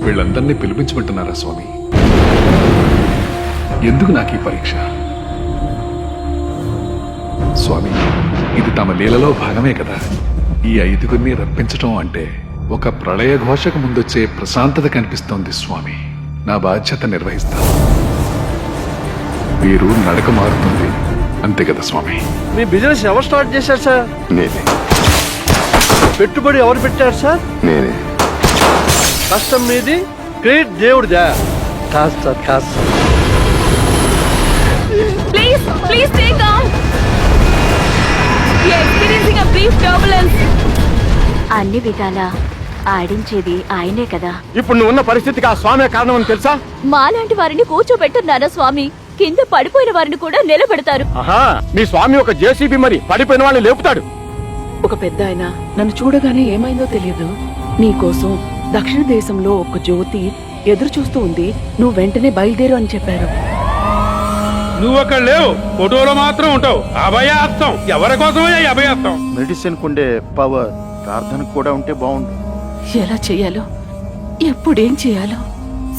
వీళ్ళందరినీ పిలిపించమంటున్నారా స్వామి? ఎందుకు నాకు ఈ పరీక్ష? స్వామి, ఇది తమ లీలలో భాగమే కదా. ఈ 5గురిని రప్పించటం అంటే ఒక ప్రళయ ఘోషకు ముందొచ్చే ప్రశాంతత కనిపిస్తోంది స్వామి. నా బాధ్యత నిర్వహిస్తాను. వీరు నడక మారుతుంది, అంతే కదా స్వామి? మీ బిజినెస్ ఎవరు స్టార్ట్ చేశారు సార్? నేనే. పెట్టుబడి ఎవరు పెట్టారు సార్? నేనే. కష్టం మీది, క్రెడిట్ దేవుడిదా? కాదు సార్, కాదు sir. Please, please stay calm. We are experiencing a brief turbulence. అన్ని విధాలా ఆడించేది ఆయనే కదా. ఇప్పుడు నువ్వు ఉన్న పరిస్థితికి ఆ స్వామి కారణం అని తెలుసా? మాలాంటి వారిని కూర్చోబెట్టున్నారా స్వామి? కింద పడిపోయిన వారిని కూడా నిలబెడతారు. ఆహా, మీ స్వామి ఒక జేసీబీ మరి పడిపోయిన వాళ్ళని లేపుతాడు. ఒక పెద్ద ఆయన నన్ను చూడగానే ఏమైందో తెలియదు. నీకోసం దక్షిణ దేశంలో ఒక జ్యోతి ఎదురు చూస్తూ ఉంది, నువ్వు వెంటనే బయలుదేరు అని చెప్పారు. నువ్వు అక్కడ లేవు, ఫోటోలో మాత్రం ఉంటావు. అభయాస్తం ఎవరి కోసమే అభయాస్తం. మెడిసిన్ కుండే పవర్ ప్రార్థనకు కూడా ఉంటే బాగుండు. ఎలా చేయాలో, ఎప్పుడేం చేయాలో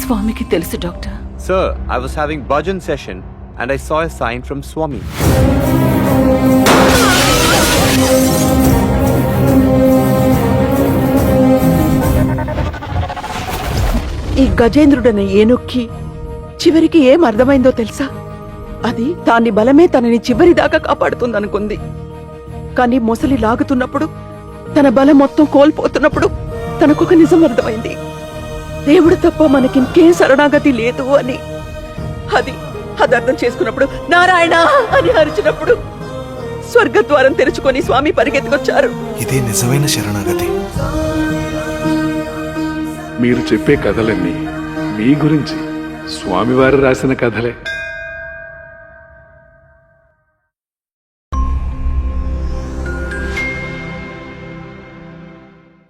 స్వామికి తెలుసు doctor. Sir, I was having bhajan session and I saw a sign from Swami. ఈ గజేంద్రుడన్న ఏనొక్కి చివరికి ఏం అర్థమైందో తెలుసా? అది దాని బలమే తనని చివరి దాకా కాపాడుతుందనుకుంది. కానీ మొసలి లాగుతున్నప్పుడు, తన బలం మొత్తం కోల్పోతున్నప్పుడు తనకొక నిజం అర్థమైంది. దేవుడు తప్ప మనకింకేం శరణాగతి లేదు అని. అది అర్థం చేసుకున్నప్పుడు నారాయణ అని అరిచినప్పుడు స్వర్గద్వారం తెరుచుకొని స్వామి పరిగెత్తుకొచ్చారు. ఇదే నిజమైన శరణాగతి. మీరు చెప్పే కథలన్నీ మీ గురించి స్వామివారు రాసిన కథలే.